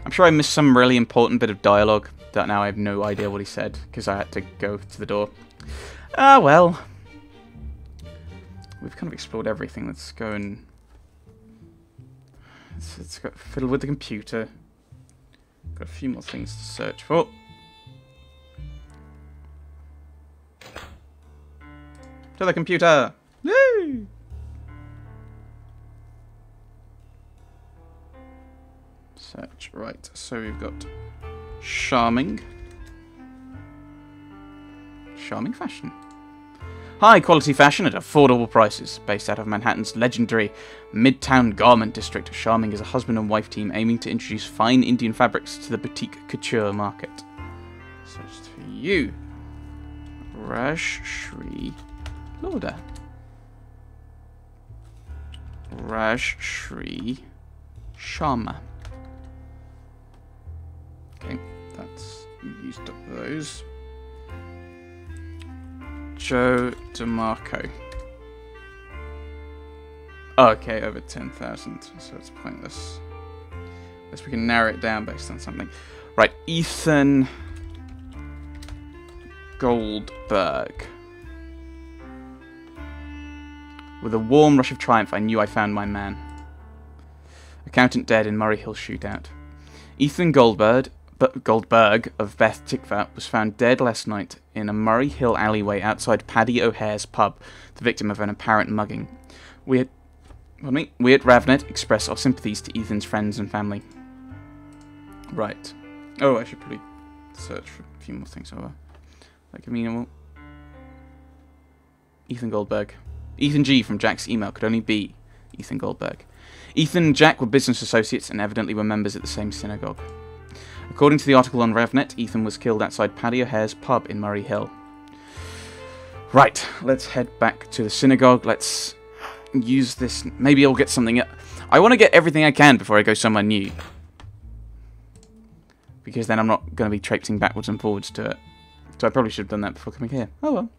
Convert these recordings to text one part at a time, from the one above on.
I'm sure I missed some really important bit of dialogue that now I have no idea what he said because I had to go to the door. Ah, well. We've kind of explored everything. Let's go and... Let's go fiddle with the computer. Got a few more things to search for. To the computer! Woo! Search, right. So we've got charming. Charming fashion. High quality fashion at affordable prices. Based out of Manhattan's legendary Midtown Garment District, Charming is a husband and wife team aiming to introduce fine Indian fabrics to the boutique couture market. Searched for you. Raj Shri Lauder. Raj Shri Sharma. Okay, that's used up those. Joe DeMarco. Oh, okay, over 10,000, so it's pointless. Unless we can narrow it down based on something. Right, Ethan Goldberg. With a warm rush of triumph, I knew I found my man. Accountant dead in Murray Hill shootout. Ethan Goldberg of Beth Tikva was found dead last night in a Murray Hill alleyway outside Paddy O'Hare's pub, the victim of an apparent mugging. We at Ravnet express our sympathies to Ethan's friends and family. Right. Oh, I should probably search for a few more things over. Like, I mean, Ethan Goldberg. Ethan G from Jack's email could only be Ethan Goldberg. Ethan and Jack were business associates and evidently were members at the same synagogue. According to the article on RevNet, Ethan was killed outside Paddy O'Hare's pub in Murray Hill. Right, let's head back to the synagogue. Let's use this. Maybe I'll get something. I want to get everything I can before I go somewhere new. Because then I'm not going to be traipsing backwards and forwards to it. So I probably should have done that before coming here. Oh well.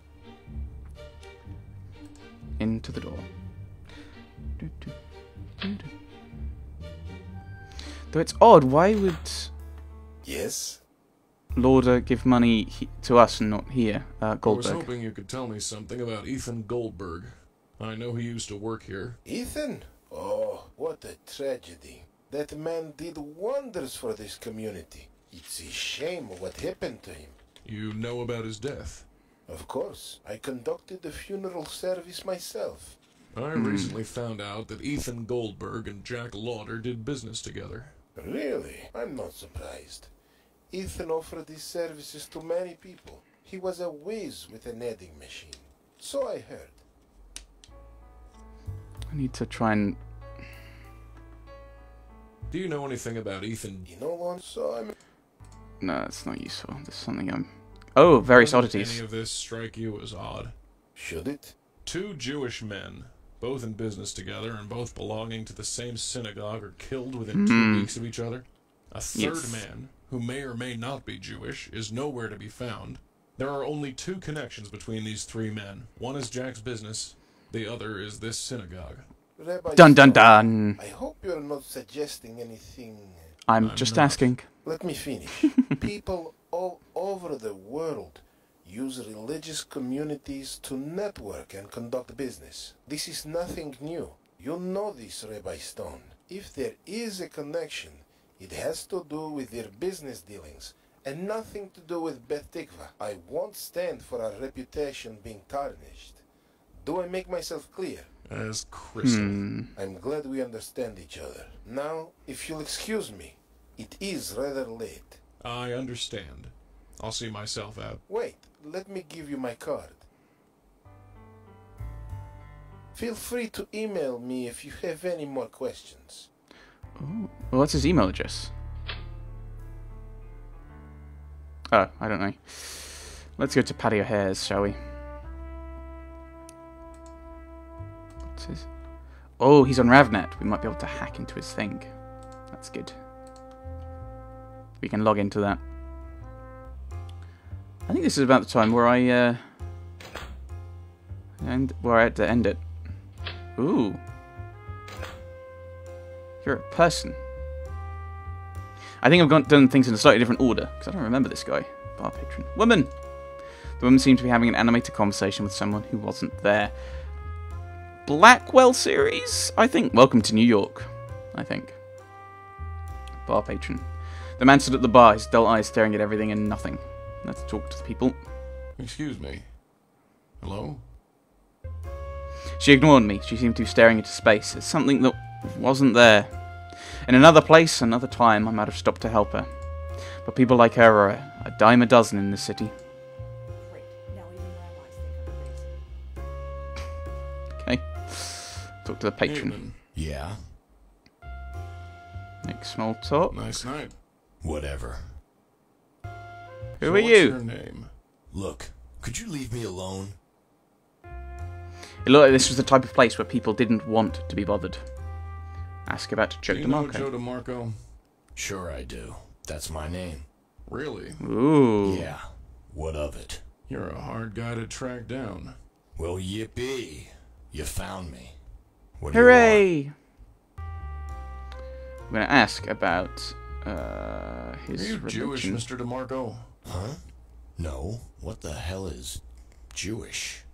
Into the door. Though it's odd, why would... Yes? Lauder give money to us and not here, Goldberg. I was hoping you could tell me something about Ethan Goldberg. I know he used to work here. Ethan? Oh, what a tragedy. That man did wonders for this community. It's a shame what happened to him. You know about his death? Of course. I conducted the funeral service myself. I recently found out that Ethan Goldberg and Jack Lauder did business together. Really? I'm not surprised. Ethan offered his services to many people. He was a whiz with an adding machine. So I heard. I need to try and... Do you know anything about Ethan? You know one, so I'm... No, that's not useful. There's something I'm... Oh, various Doesn't oddities. any of this strike you as odd? Should it? Two Jewish men, both in business together and both belonging to the same synagogue, are killed within 2 weeks of each other. A third man, who may or may not be Jewish, is nowhere to be found. There are only two connections between these three men. One is Jack's business, the other is this synagogue. Rabbi Dun dun Stone, dun! I hope you're not suggesting anything... I'm just not. asking. Let me finish. People all over the world use religious communities to network and conduct business. This is nothing new. You know this, Rabbi Stone. If there is a connection, it has to do with their business dealings and nothing to do with Beth Tikva. I won't stand for our reputation being tarnished. Do I make myself clear? As crystal. I'm glad we understand each other. Now, if you'll excuse me, it is rather late. I understand. I'll see myself out. Wait, let me give you my card. Feel free to email me if you have any more questions. Ooh. Well, what's his email address? Oh, I don't know. Let's go to Paddy O'Hare's, shall we? What's his... Oh, he's on Ravnet. We might be able to hack into his thing. That's good. We can log into that. I think this is about the time where I had to end it. Ooh. You're a person. I think I've done things in a slightly different order, because I don't remember this guy. Bar patron. Woman! The woman seemed to be having an animated conversation with someone who wasn't there. Blackwell series? I think. Welcome to New York. I think. Bar patron. The man stood at the bar, his dull eyes staring at everything and nothing. Let's talk to the people. Excuse me. Hello? She ignored me. She seemed to be staring into space. It's something that wasn't there. In another place, another time, I might have stopped to help her. But people like her are a dime a dozen in this city. Great. Now even rabbis think I'm crazy. Okay. Talk to the patron. Evening. Yeah? Make small talk. Nice night. Whatever. Who So are what's you? your name? Look, could you leave me alone? It looked like this was the type of place where people didn't want to be bothered. Ask about Joe Do you know DeMarco. Joe DeMarco? Sure I do. That's my name. Really? Ooh. Yeah. What of it? You're a hard guy to track down. Well, yippee. You found me. What do you want? Hooray! I'm going to ask about his Are you Jewish, religion. Mr. DeMarco? Huh? No. What the hell is Jewish?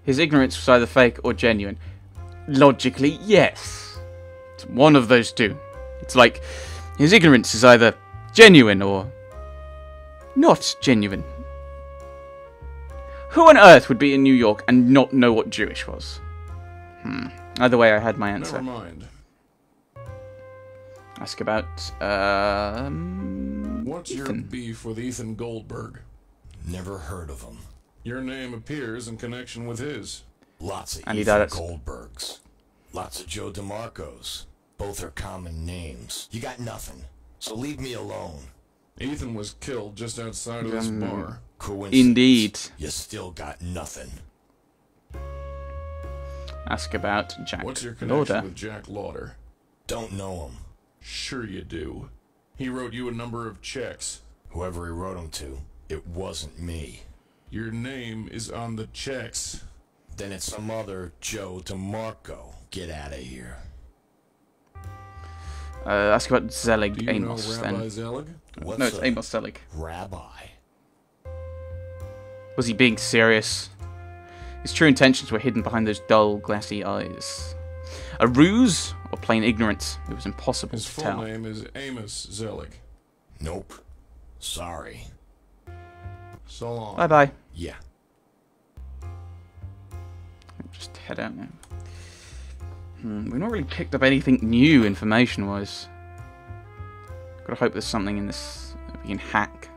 His ignorance was either fake or genuine. Logically, yes. It's one of those two. It's like his ignorance is either genuine or not genuine. Who on earth would be in New York and not know what Jewish was? Either way, I had my answer. Never mind. Ask about, What's your Ethan. beef with Ethan Goldberg? Never heard of him. Your name appears in connection with his. Lots of And he Ethan died at- Goldbergs. Lots of Joe DeMarcos. Both are common names. You got nothing. So leave me alone. Ethan was killed just outside of this bar. Coincidence. Indeed. You still got nothing. Ask about Jack What's your connection Lauder. with Jack Lauder? Don't know him. Sure you do. He wrote you a number of checks. Whoever he wrote them to, it wasn't me. Your name is on the checks. Then it's some other Joe DeMarco. Get out of here. Ask about Zelig Do you Amos know Rabbi then. Zelig? What's No, it's a Amos Zelig. rabbi? Was he being serious? His true intentions were hidden behind those dull, glassy eyes. A ruse or plain ignorance? It was impossible His to full tell. name is Amos Zelig. Nope. Sorry. So long. Bye-bye. Yeah. Just head out now. We've not really picked up anything new information-wise. Gotta hope there's something in this that we can hack.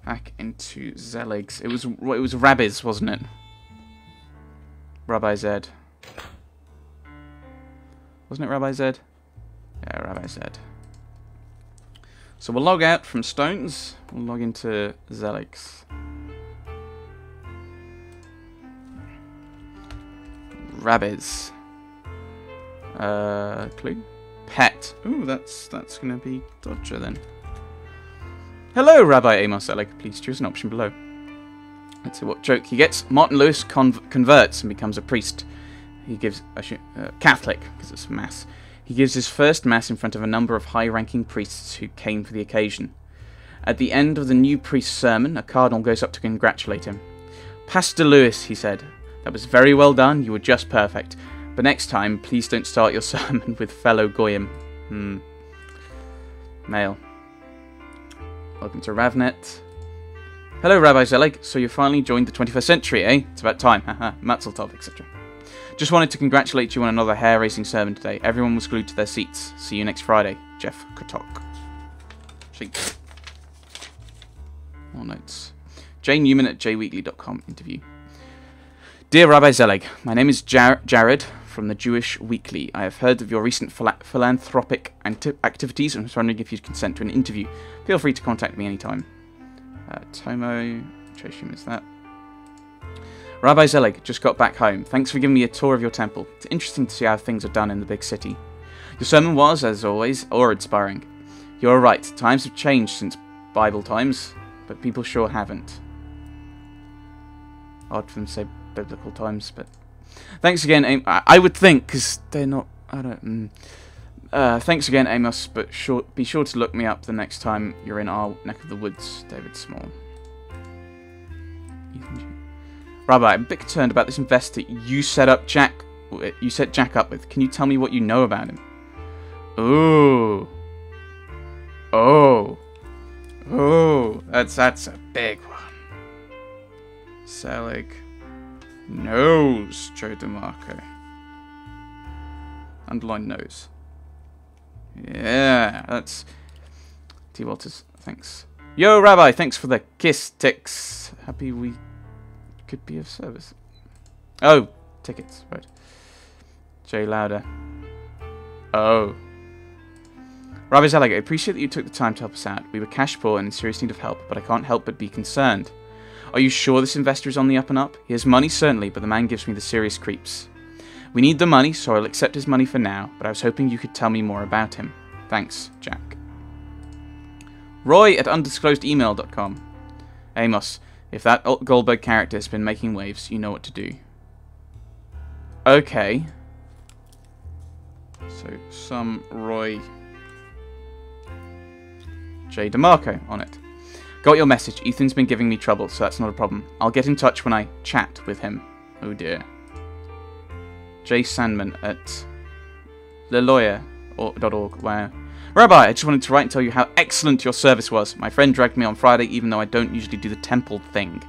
Hack into Zelig's. It was Rabbi's, wasn't it? Rabbi Zed. Wasn't it Rabbi Zed? Yeah, Rabbi Zed. So we'll log out from Stones. We'll log into Zelig's. Rabbi's. Clue? Pet. Ooh, that's gonna be Dodger then. Hello, Rabbi Amos Zelig. Please choose an option below. Let's see what joke he gets. Martin Lewis converts and becomes a priest. He gives Catholic, because it's mass. He gives his first mass in front of a number of high-ranking priests who came for the occasion. At the end of the new priest's sermon, a cardinal goes up to congratulate him. Pastor Lewis, he said, that was very well done. You were just perfect. But next time, please don't start your sermon with fellow Goyim. Mail. Welcome to Ravnet. Hello, Rabbi Zelig. So you finally joined the 21st century, eh? It's about time. Haha. Mazeltov, etc. Just wanted to congratulate you on another hair-raising sermon today. Everyone was glued to their seats. See you next Friday. Jeff Kotok. Sheet. More notes. Jane Newman at jweekly.com interview. Dear Rabbi Zelig, my name is Jared from the Jewish Weekly. I have heard of your recent philanthropic activities and was wondering if you'd consent to an interview. Feel free to contact me anytime. Tomo, which I assume is that. Rabbi Zelig, just got back home. Thanks for giving me a tour of your temple. It's interesting to see how things are done in the big city. Your sermon was, as always, awe-inspiring. You're right, times have changed since Bible times, but people sure haven't. Hard for them to say biblical times, but thanks again. I would think, because they're not. I don't. Thanks again, Amos. But be sure to look me up the next time you're in our neck of the woods, David Small. Rabbi, I'm a bit concerned about this investor you set Jack up with. Can you tell me what you know about him? Ooh. Oh. That's a big one. Zelig knows Joe DeMarco. Underline knows. Yeah, that's T. Walters. Thanks. Yo, Rabbi, thanks for the kiss ticks. Happy we could be of service. Oh, tickets, right. Jay Louder. Oh. Rabbi Zelig, I appreciate that you took the time to help us out. We were cash poor and in serious need of help, but I can't help but be concerned. Are you sure this investor is on the up and up? He has money, certainly, but the man gives me the serious creeps. We need the money, so I'll accept his money for now, but I was hoping you could tell me more about him. Thanks, Jack. Roy at undisclosedemail.com. Amos, if that Goldberg character has been making waves, you know what to do. Okay. So, some Roy J. DeMarco on it. Got your message. Ethan's been giving me trouble, so that's not a problem. I'll get in touch when I chat with him. Oh dear. J. Sandman at lelawyer.org. Wow. Rabbi, I just wanted to write and tell you how excellent your service was. My friend dragged me on Friday, even though I don't usually do the temple thing.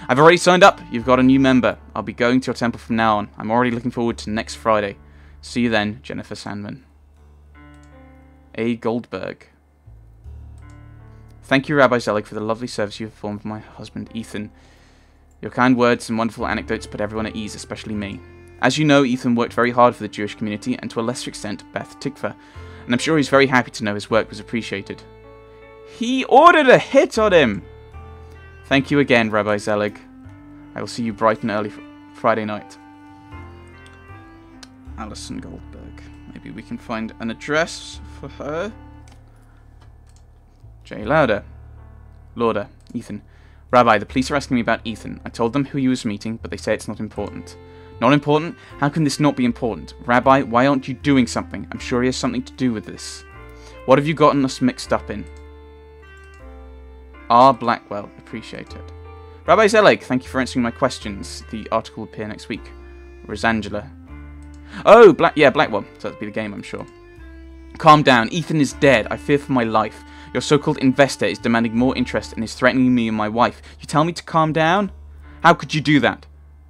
I've already signed up. You've got a new member. I'll be going to your temple from now on. I'm already looking forward to next Friday. See you then, Jennifer Sandman. A. Goldberg. Thank you, Rabbi Zelig, for the lovely service you have performed for my husband, Ethan. Your kind words and wonderful anecdotes put everyone at ease, especially me. As you know, Ethan worked very hard for the Jewish community, and to a lesser extent, Beth Tikva, and I'm sure he's very happy to know his work was appreciated. He ordered a hit on him! Thank you again, Rabbi Zelig. I will see you bright and early Friday night. Alison Goldberg. Maybe we can find an address for her. Jay Lauder. Ethan. Rabbi, the police are asking me about Ethan. I told them who he was meeting, but they say it's not important. Not important? How can this not be important? Rabbi, why aren't you doing something? I'm sure he has something to do with this. What have you gotten us mixed up in? R. Blackwell. Appreciate it. Rabbi Zelig, thank you for answering my questions. The article will appear next week. Rosangela. Oh, Blackwell. So that'll be the game, I'm sure. Calm down. Ethan is dead. I fear for my life. Your so-called investor is demanding more interest and is threatening me and my wife. You tell me to calm down? How could you do that?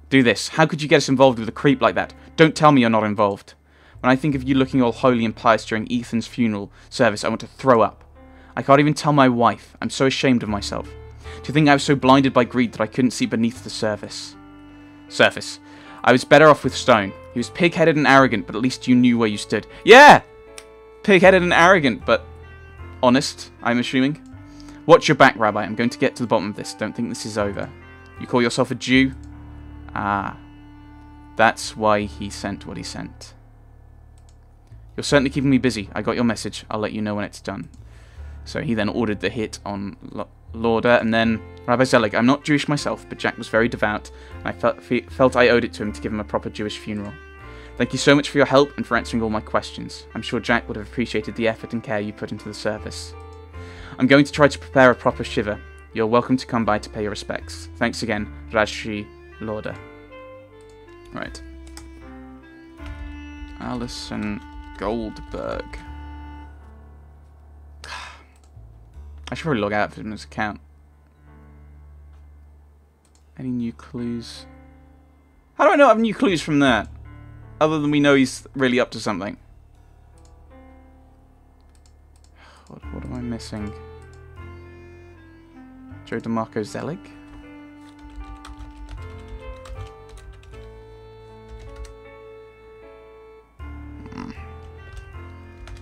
Do this. How could you get us involved with a creep like that? Don't tell me you're not involved. When I think of you looking all holy and pious during Ethan's funeral service, I want to throw up. I can't even tell my wife. I'm so ashamed of myself. To think I was so blinded by greed that I couldn't see beneath the surface. I was better off with Stone. He was pig-headed and arrogant, but at least you knew where you stood. Yeah! Pig-headed and arrogant, but honest, I'm assuming. Watch your back, Rabbi. I'm going to get to the bottom of this. Don't think this is over. You call yourself a Jew? Ah. That's why he sent what he sent. You're certainly keeping me busy. I got your message. I'll let you know when it's done. So he then ordered the hit on Lauder, and then Rabbi Zelig. I'm not Jewish myself, but Jack was very devout, and I felt I owed it to him to give him a proper Jewish funeral. Thank you so much for your help and for answering all my questions. I'm sure Jack would have appreciated the effort and care you put into the service. I'm going to try to prepare a proper Shiva. You're welcome to come by to pay your respects. Thanks again, Rajshri Lauder. Right. Alison Goldberg. I should probably log out of his account. Any new clues? How do I not have new clues from that? Other than we know he's really up to something. What am I missing? Joe DeMarco Zelig?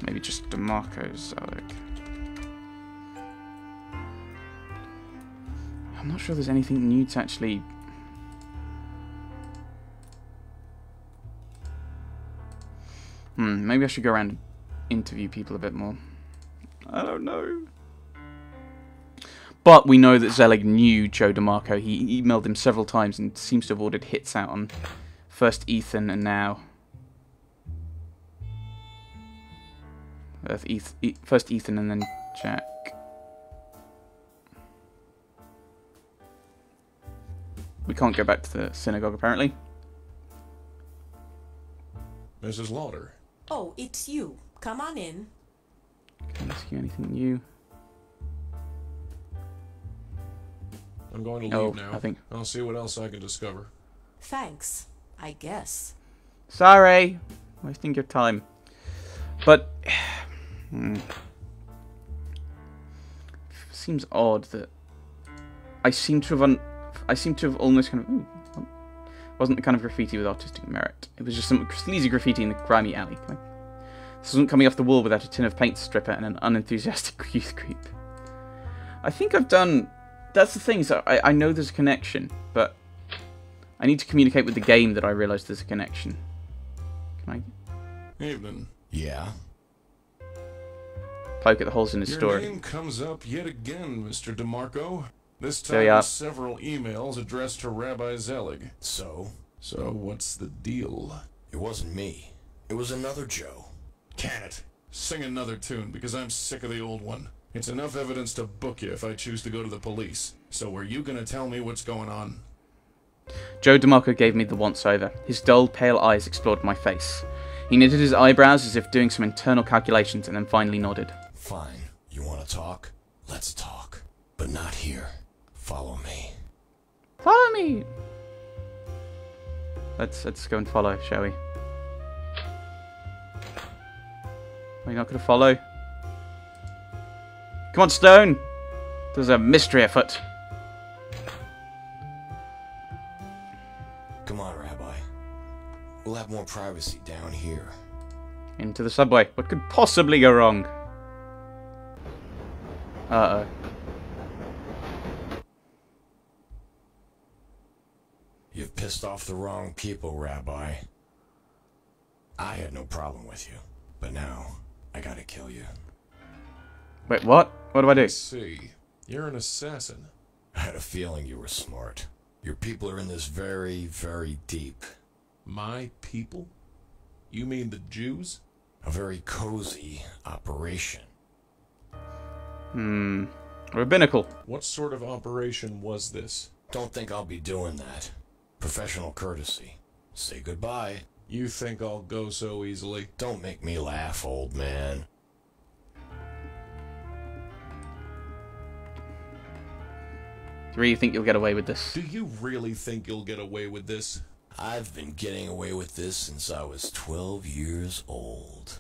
Maybe just DeMarco Zelig. I'm not sure there's anything new to actually... maybe I should go around and interview people a bit more. I don't know. But we know that Zelig knew Joe DeMarco. He emailed him several times and seems to have ordered hits out on first Ethan and now... first Ethan and then Jack. We can't go back to the synagogue, apparently. Mrs. Lauder. Oh, it's you. Come on in. Can I ask you anything new? I'm going to leave now. I think. I'll see what else I can discover. Thanks, I guess. Sorry, wasting your time. But seems odd that I seem to have almost kind of wasn't the kind of graffiti with artistic merit. It was just some sleazy graffiti in the grimy alley. This wasn't coming off the wall without a tin of paint stripper and an unenthusiastic youth creep. I think I've done. That's the thing. So I know there's a connection, but I need to communicate with the game that I realise there's a connection. Can I? Evening. Yeah? Poke at the holes in his story. Your name comes up yet again, Mr. DeMarco. This There time you are. with several emails addressed to Rabbi Zelig. So? So what's the deal? It wasn't me. It was another Joe. Can it? Sing another tune, because I'm sick of the old one. It's enough evidence to book you if I choose to go to the police. So are you gonna tell me what's going on? Joe DeMarco gave me the once-over. His dull, pale eyes explored my face. He knitted his eyebrows as if doing some internal calculations and then finally nodded. Fine. You want to talk? Let's talk. But not here. Follow me. Follow me! Let's go and follow, shall we? Are you not going to follow? Come on, Stone! There's a mystery afoot. Come on, Rabbi. We'll have more privacy down here. Into the subway. What could possibly go wrong? Uh-oh. You've pissed off the wrong people, Rabbi. I had no problem with you, but now I gotta kill you. Wait, what? What do I do? Let's see. You're an assassin. I had a feeling you were smart. Your people are in this very, very deep. My people? You mean the Jews? A very cozy operation. Rabbinical. What sort of operation was this? Don't think I'll be doing that. Professional courtesy. Say goodbye. You think I'll go so easily? Don't make me laugh, old man. Do you really think you'll get away with this? Do you really think you'll get away with this? I've been getting away with this since I was 12 years old.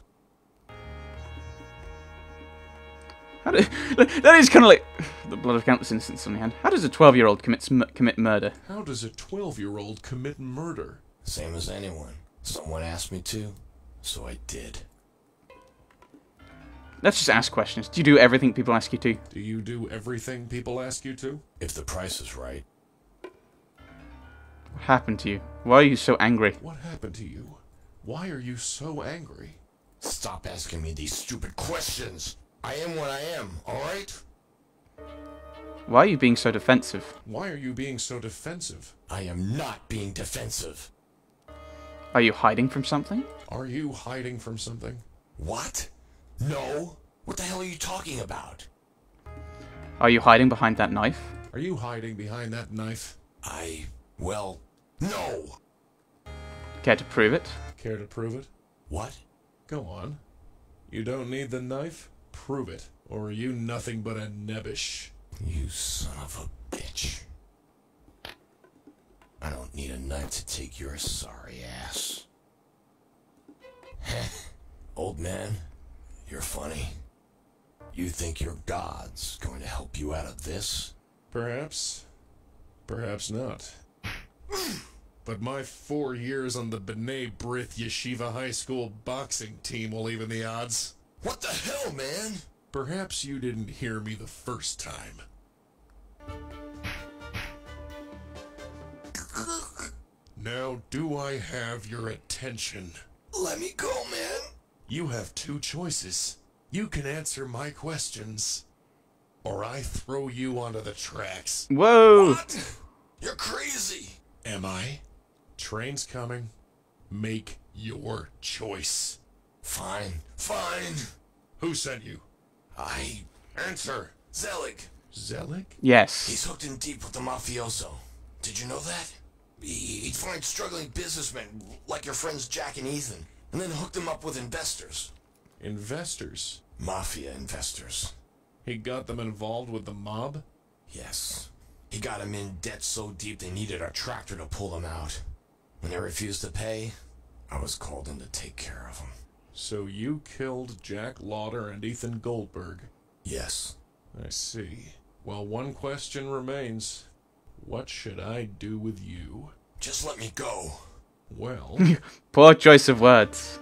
That is kind of like the blood of countless innocents on your hand. How does a 12-year-old commit murder? How does a 12-year-old commit murder? Same as anyone. Someone asked me to, so I did. Let's just ask questions. Do you do everything people ask you to? Do you do everything people ask you to? If the price is right. What happened to you? Why are you so angry? What happened to you? Why are you so angry? Stop asking me these stupid questions. I am what I am, alright? Why are you being so defensive? Why are you being so defensive? I am not being defensive. Are you hiding from something? Are you hiding from something? What? No. What the hell are you talking about? Are you hiding behind that knife? Are you hiding behind that knife? Well, no. Care to prove it? Care to prove it? What? Go on. You don't need the knife? Prove it. Or are you nothing but a nebbish? You son of a bitch. I don't need a knife to take your sorry ass. Old man, you're funny. You think your God's going to help you out of this? Perhaps. Perhaps not. But my 4 years on the B'nai B'rith Yeshiva High School boxing team will even the odds. What the hell, man? Perhaps you didn't hear me the first time. Now, do I have your attention? Let me go, man. You have two choices. You can answer my questions, or I throw you onto the tracks. Whoa! What? You're crazy. Am I? Train's coming. Make your choice. Fine, fine. Who sent you? Answer. Zelig. Zelig? Yes. He's hooked in deep with the mafioso. Did you know that? He'd find struggling businessmen like your friends Jack and Ethan, and then hook them up with investors. Investors? Mafia investors. He got them involved with the mob? Yes. He got them in debt so deep they needed a tractor to pull them out. When they refused to pay, I was called in to take care of them. So you killed Jack Lauder and Ethan Goldberg? Yes. I see. Well, one question remains. What should I do with you? Just let me go. Well... Poor choice of words.